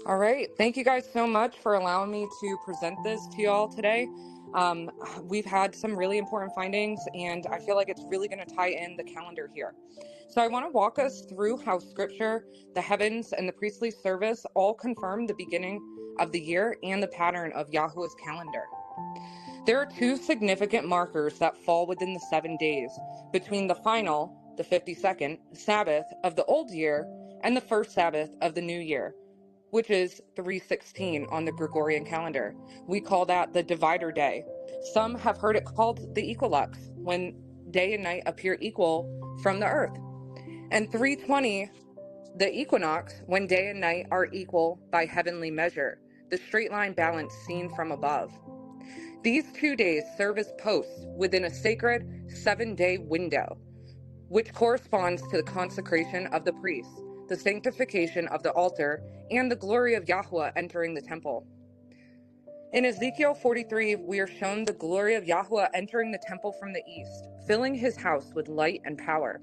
All right. Thank you guys so much for allowing me to present this to y'all today. We've had some really important findings, and I feel like it's really going to tie in the calendar here. So I want to walk us through how Scripture, the heavens, and the priestly service all confirm the beginning of the year and the pattern of Yahweh's calendar. There are two significant markers that fall within the 7 days between the final, the 52nd, Sabbath of the old year and the first Sabbath of the new year, which is 316 on the Gregorian calendar. We call that the divider day. Some have heard it called the equinox, when day and night appear equal from the earth. And 320, the equinox, when day and night are equal by heavenly measure, the straight line balance seen from above. These 2 days serve as posts within a sacred 7-day window, which corresponds to the consecration of the priests, the sanctification of the altar, and the glory of Yahweh entering the temple. In Ezekiel 43, we are shown the glory of Yahweh entering the temple from the east, filling his house with light and power.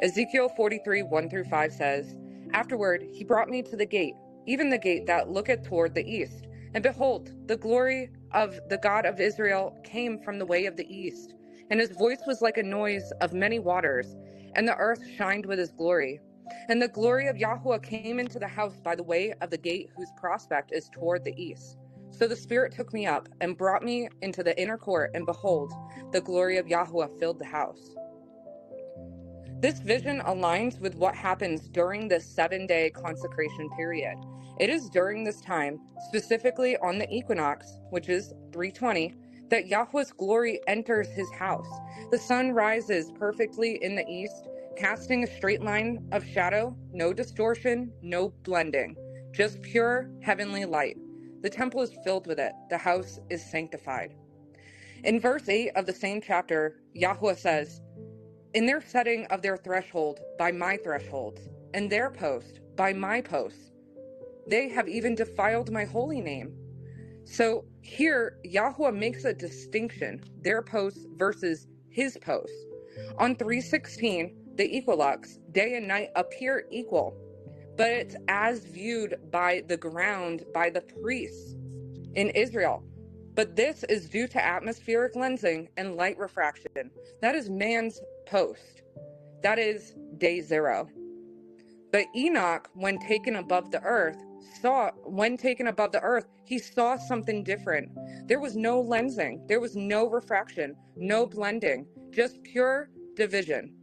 Ezekiel 43, 1-5 says, "Afterward he brought me to the gate, even the gate that looketh toward the east. And behold, the glory of the God of Israel came from the way of the east. And his voice was like a noise of many waters, and the earth shined with his glory. And the glory of Yahweh came into the house by the way of the gate whose prospect is toward the east. So the Spirit took me up and brought me into the inner court, and behold, the glory of Yahweh filled the house." This vision aligns with what happens during this 7-day consecration period. It is during this time, specifically on the equinox, which is 320, that Yahweh's glory enters his house. The sun rises perfectly in the east, casting a straight line of shadow, no distortion, no blending, just pure heavenly light. The temple is filled with it. The house is sanctified. In verse 8 of the same chapter, Yahweh says, "In their setting of their threshold by my thresholds, and their post by my posts, they have even defiled my holy name." So here, Yahweh makes a distinction, their posts versus his posts. On 316, the equinox, day and night appear equal, but it's as viewed by the ground, by the priests in Israel. But this is due to atmospheric lensing and light refraction. That is man's post. That is day 0. But Enoch, when taken above the earth, he saw something different. There was no lensing, there was no refraction, no blending, just pure division.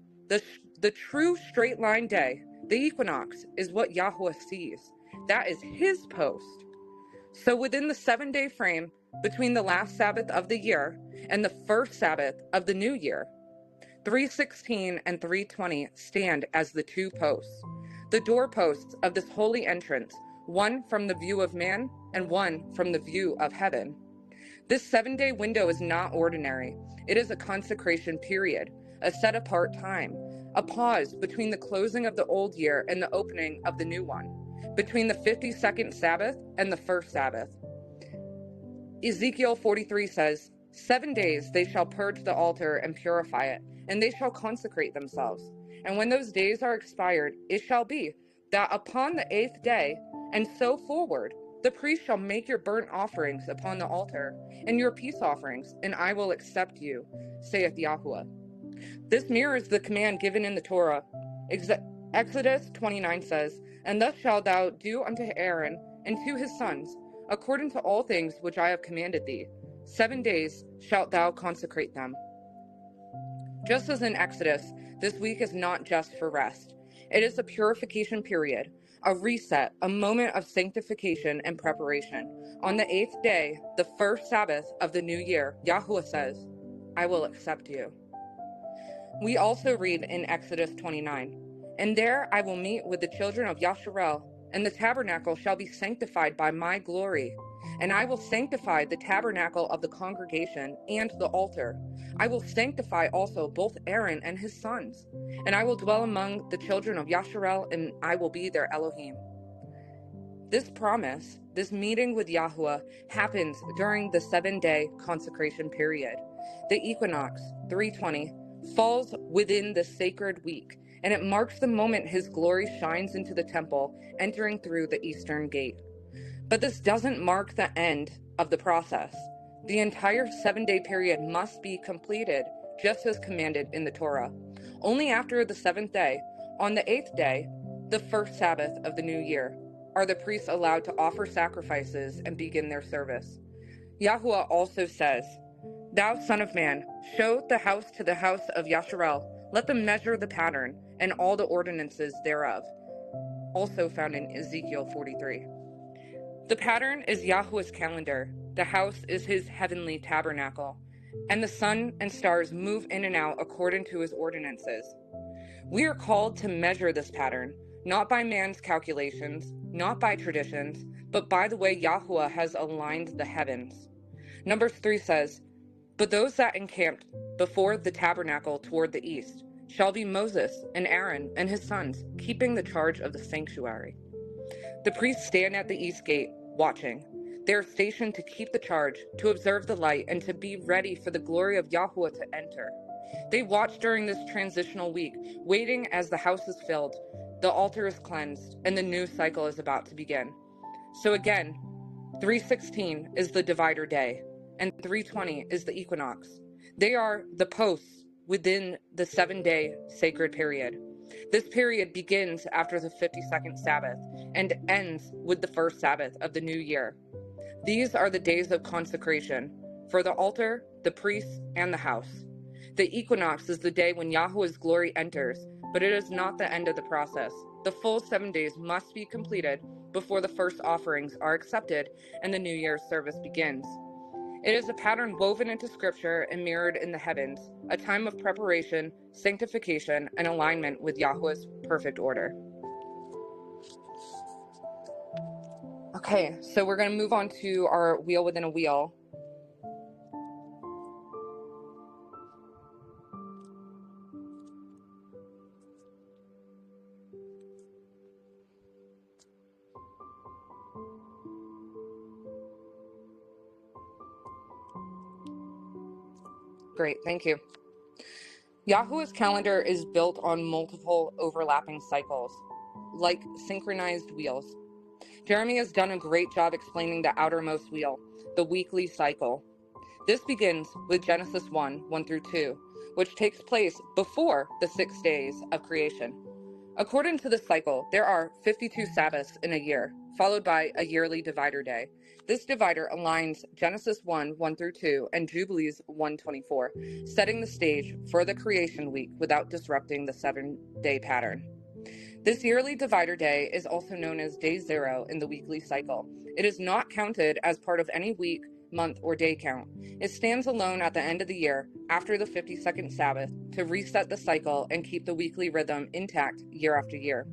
The true straight line day, the equinox, is what Yahweh sees. That is his post. So within the 7-day frame between the last Sabbath of the year and the first Sabbath of the new year, 316 and 320 stand as the two posts, the doorposts of this holy entrance, one from the view of man and one from the view of heaven. This 7-day window is not ordinary. It is a consecration period, a set-apart time, a pause between the closing of the old year and the opening of the new one, between the 52nd Sabbath and the first Sabbath. Ezekiel 43 says, 7 days they shall purge the altar and purify it, and they shall consecrate themselves. And when those days are expired, it shall be that upon the 8th day, and so forward, the priest shall make your burnt offerings upon the altar, and your peace offerings, and I will accept you, saith Yahweh. This mirrors the command given in the Torah. Exodus 29 says, "And thus shalt thou do unto Aaron and to his sons, according to all things which I have commanded thee. 7 days shalt thou consecrate them." Just as in Exodus, this week is not just for rest. It is a purification period, a reset, a moment of sanctification and preparation. On the 8th day, the first Sabbath of the new year, Yahweh says, "I will accept you." We also read in Exodus 29, "And there I will meet with the children of Yasharel, and the tabernacle shall be sanctified by my glory. And I will sanctify the tabernacle of the congregation and the altar. I will sanctify also both Aaron and his sons. And I will dwell among the children of Yasharel, and I will be their Elohim." This promise, this meeting with Yahweh, happens during the 7-day consecration period. The equinox, 320, falls within the sacred week, and it marks the moment his glory shines into the temple, entering through the eastern gate. But this doesn't mark the end of the process. The entire 7-day period must be completed, just as commanded in the Torah. Only after the 7th day, on the 8th day, the first Sabbath of the new year, are the priests allowed to offer sacrifices and begin their service. Yahuwah also says, "Thou son of man, show the house to the house of Yasharel. Let them measure the pattern and all the ordinances thereof." Also found in Ezekiel 43. The pattern is Yahuwah's calendar. The house is his heavenly tabernacle. And the sun and stars move in and out according to his ordinances. We are called to measure this pattern, not by man's calculations, not by traditions, but by the way Yahuwah has aligned the heavens. Numbers 3 says, "But those that encamped before the tabernacle toward the east shall be Moses and Aaron and his sons, keeping the charge of the sanctuary." The priests stand at the east gate, watching. They are stationed to keep the charge, to observe the light, and to be ready for the glory of Yahuwah to enter. They watch during this transitional week, waiting as the house is filled, the altar is cleansed, and the new cycle is about to begin. So again, 316 is the divider day, and 320 is the equinox. They are the posts within the 7-day sacred period. This period begins after the 52nd Sabbath and ends with the first Sabbath of the new year. These are the days of consecration for the altar, the priests, and the house. The equinox is the day when Yahuwah's glory enters, but it is not the end of the process. The full 7 days must be completed before the first offerings are accepted and the New Year's service begins. It is a pattern woven into Scripture and mirrored in the heavens, a time of preparation, sanctification, and alignment with Yahuwah's perfect order. Okay, so we're going to move on to our wheel within a wheel. Great, thank you. Yahuwah's calendar is built on multiple overlapping cycles, like synchronized wheels. Jeremy has done a great job explaining the outermost wheel, the weekly cycle. This begins with Genesis 1 through 2, which takes place before the 6 days of creation. According to the cycle, there are 52 Sabbaths in a year, followed by a yearly divider day. This divider aligns Genesis 1 through 2 and Jubilees 1:24, setting the stage for the creation week without disrupting the 7-day pattern. This yearly divider day is also known as day 0 in the weekly cycle. It is not counted as part of any week, month, or day count. It stands alone at the end of the year, after the 52nd Sabbath, to reset the cycle and keep the weekly rhythm intact year after year.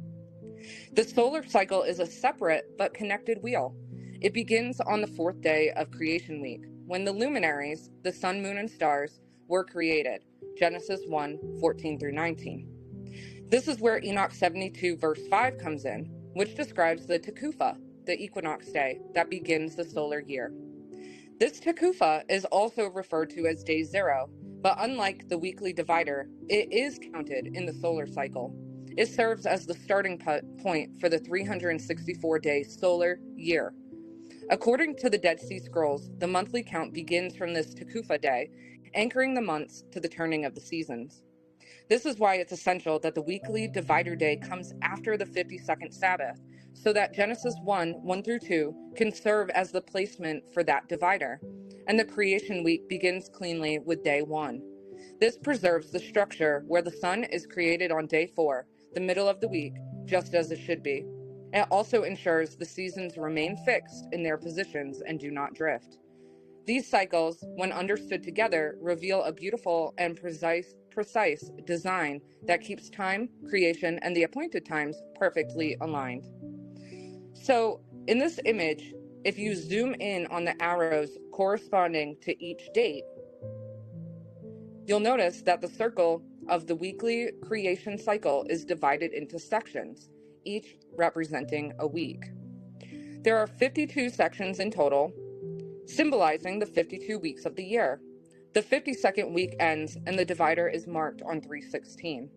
The solar cycle is a separate but connected wheel. It begins on the 4th day of creation week, when the luminaries, the sun, moon, and stars, were created, Genesis 1:14 through 19. This is where Enoch 72 verse 5 comes in, which describes the Tekufa, the equinox day, that begins the solar year. This Tekufa is also referred to as day 0, but unlike the weekly divider, it is counted in the solar cycle. It serves as the starting point for the 364-day solar year. According to the Dead Sea Scrolls, the monthly count begins from this Tekufa day, anchoring the months to the turning of the seasons. This is why it's essential that the weekly divider day comes after the 52nd Sabbath, so that Genesis 1 through 2 can serve as the placement for that divider, and the creation week begins cleanly with day 1. This preserves the structure where the sun is created on day 4, the middle of the week, just as it should be. It also ensures the seasons remain fixed in their positions and do not drift. These cycles, when understood together, reveal a beautiful and precise design that keeps time, creation, and the appointed times perfectly aligned. So, in this image, if you zoom in on the arrows corresponding to each date, you'll notice that the circle of the weekly creation cycle is divided into sections, each representing a week. There are 52 sections in total, symbolizing the 52 weeks of the year. The 52nd week ends and the divider is marked on 316.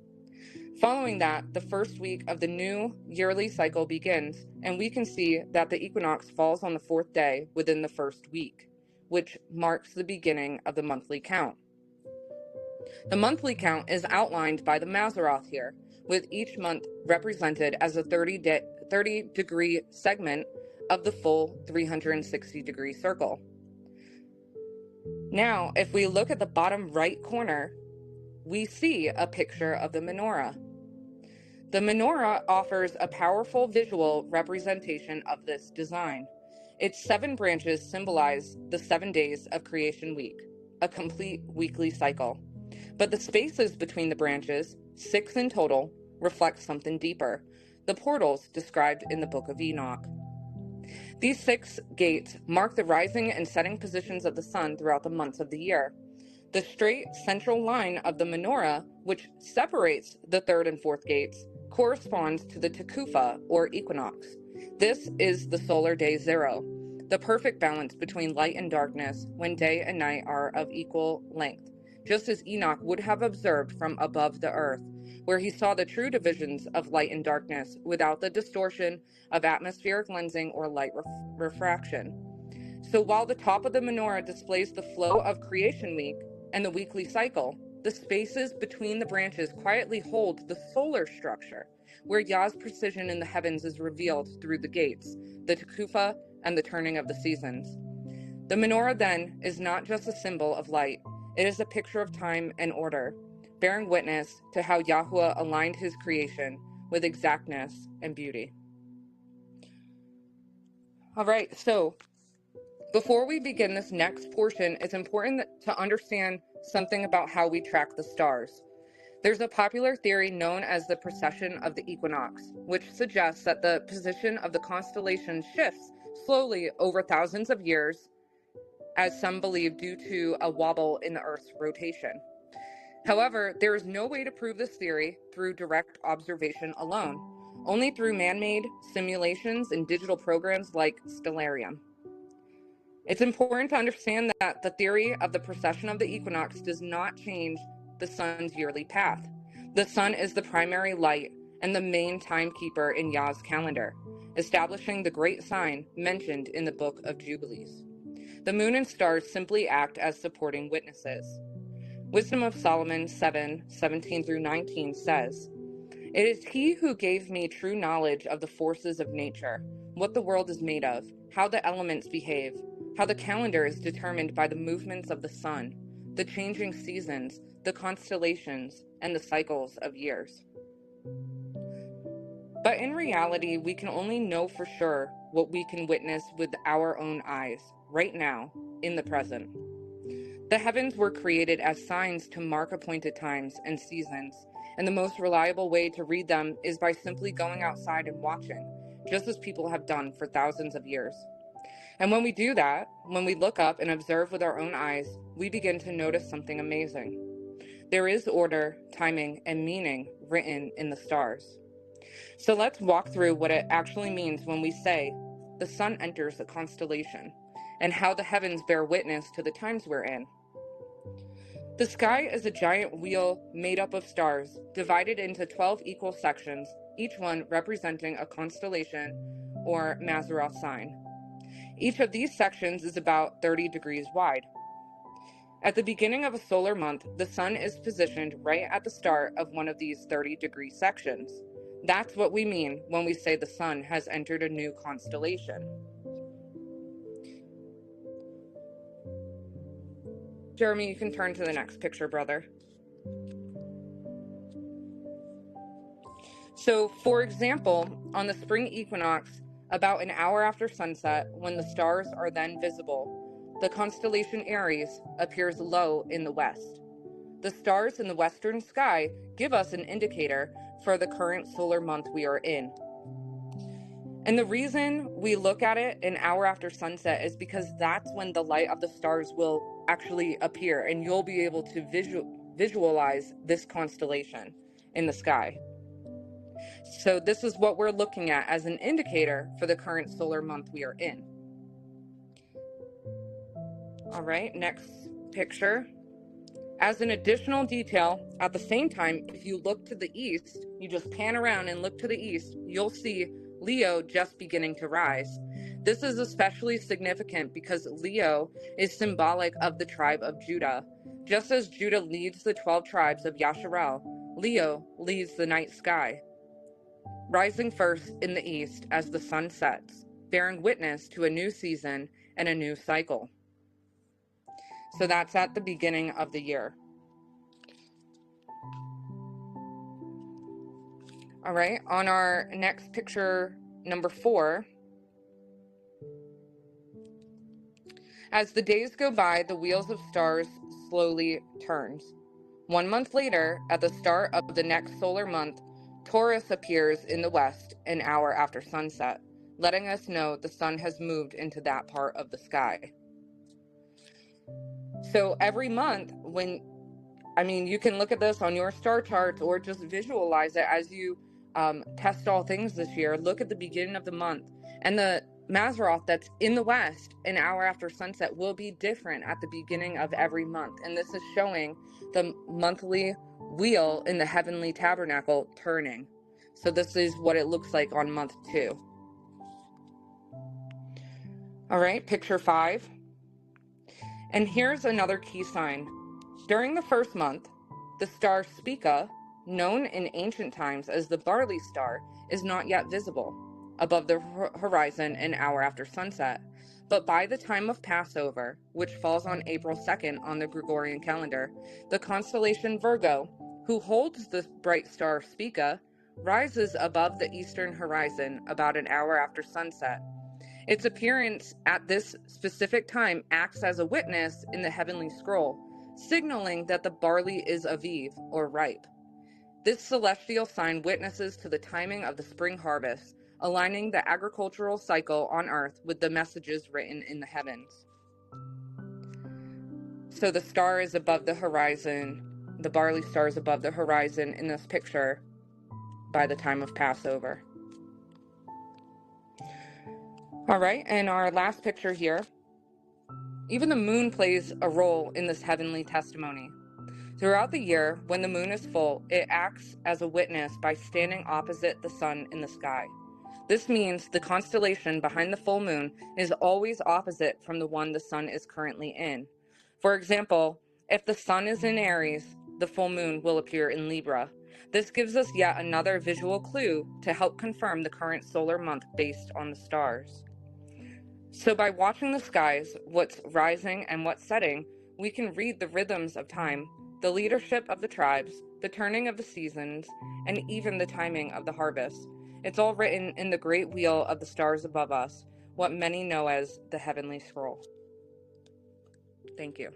Following that, the first week of the new yearly cycle begins, and we can see that the equinox falls on the 4th day within the first week, which marks the beginning of the monthly count. The monthly count is outlined by the Mazzaroth here, with each month represented as a 30-degree segment of the full 360-degree circle. Now, if we look at the bottom right corner, we see a picture of the menorah. The menorah offers a powerful visual representation of this design. Its 7 branches symbolize the 7 days of creation week, a complete weekly cycle. But the spaces between the branches, 6 in total, reflect something deeper, the portals described in the Book of Enoch. These 6 gates mark the rising and setting positions of the sun throughout the months of the year. The straight central line of the menorah, which separates the 3rd and 4th gates, corresponds to the Tekufa, or equinox. This is the solar day 0, the perfect balance between light and darkness when day and night are of equal length, just as Enoch would have observed from above the earth, where he saw the true divisions of light and darkness without the distortion of atmospheric lensing or light refraction. So while the top of the menorah displays the flow of creation week and the weekly cycle, the spaces between the branches quietly hold the solar structure, where Yah's precision in the heavens is revealed through the gates, the Tekufa, and the turning of the seasons. The menorah, then, is not just a symbol of light. It is a picture of time and order, bearing witness to how Yahuwah aligned his creation with exactness and beauty. All right, so before we begin this next portion, it's important to understand something about how we track the stars. There's a popular theory known as the precession of the equinox, which suggests that the position of the constellation shifts slowly over thousands of years, as some believe due to a wobble in the Earth's rotation. However, there is no way to prove this theory through direct observation alone, only through man-made simulations and digital programs like Stellarium. It's important to understand that the theory of the precession of the equinox does not change the sun's yearly path. The sun is the primary light and the main timekeeper in Yah's calendar, establishing the great sign mentioned in the Book of Jubilees. The moon and stars simply act as supporting witnesses. Wisdom of Solomon 7:17-19 says, "It is he who gave me true knowledge of the forces of nature, what the world is made of, how the elements behave, how the calendar is determined by the movements of the sun, the changing seasons, the constellations, and the cycles of years." But in reality, we can only know for sure what we can witness with our own eyes, right now, in the present. The heavens were created as signs to mark appointed times and seasons, and the most reliable way to read them is by simply going outside and watching, just as people have done for thousands of years. And when we do that, when we look up and observe with our own eyes, we begin to notice something amazing. There is order, timing, and meaning written in the stars. So let's walk through what it actually means when we say the sun enters a constellation, and how the heavens bear witness to the times we're in. The sky is a giant wheel made up of stars, divided into 12 equal sections, each one representing a constellation or Mazzaroth sign. Each of these sections is about 30 degrees wide. At the beginning of a solar month, the sun is positioned right at the start of one of these 30-degree sections. That's what we mean when we say the sun has entered a new constellation. Jeremy, you can turn to the next picture, brother. So, for example, on the spring equinox, about an hour after sunset, when the stars are then visible, the constellation Aries appears low in the west. The stars in the western sky give us an indicator for the current solar month we are in. And the reason we look at it an hour after sunset is because that's when the light of the stars will actually appear, and you'll be able to visualize this constellation in the sky. So this is what we're looking at as an indicator for the current solar month we are in. All right, next picture. As an additional detail, at the same time, if you look to the east, you just pan around and look to the east, you'll see Leo just beginning to rise. This is especially significant because Leo is symbolic of the tribe of Judah. Just as Judah leads the 12 tribes of Yasharel, Leo leads the night sky, rising first in the east as the sun sets, bearing witness to a new season and a new cycle. So that's at the beginning of the year. All right, on our next picture, number 4, as the days go by, the wheels of stars slowly turns. 1 month later, at the start of the next solar month, Taurus appears in the west an hour after sunset, letting us know the sun has moved into that part of the sky. So every month, you can look at this on your star charts or just visualize it as you test all things this year. Look at the beginning of the month, and the Mazzaroth that's in the west an hour after sunset will be different at the beginning of every month. And this is showing the monthly wheel in the heavenly tabernacle turning. So this is what it looks like on month 2. All right, picture 5. And here's another key sign. During the first month, the star Spica, known in ancient times as the barley star, is not yet visible above the horizon an hour after sunset. But by the time of Passover, which falls on April 2nd on the Gregorian calendar, the constellation Virgo, who holds the bright star Spica, rises above the eastern horizon about an hour after sunset. Its appearance at this specific time acts as a witness in the heavenly scroll, signaling that the barley is aviv, or ripe. This celestial sign witnesses to the timing of the spring harvest, aligning the agricultural cycle on earth with the messages written in the heavens. So the star is above the horizon, the barley star is above the horizon in this picture by the time of Passover. All right, and our last picture here, even the moon plays a role in this heavenly testimony. Throughout the year, when the moon is full, it acts as a witness by standing opposite the sun in the sky. This means the constellation behind the full moon is always opposite from the one the sun is currently in. For example, if the sun is in Aries, the full moon will appear in Libra. This gives us yet another visual clue to help confirm the current solar month based on the stars. So by watching the skies, what's rising and what's setting, we can read the rhythms of time, the leadership of the tribes, the turning of the seasons, and even the timing of the harvest. It's all written in the great wheel of the stars above us, what many know as the heavenly scroll. Thank you.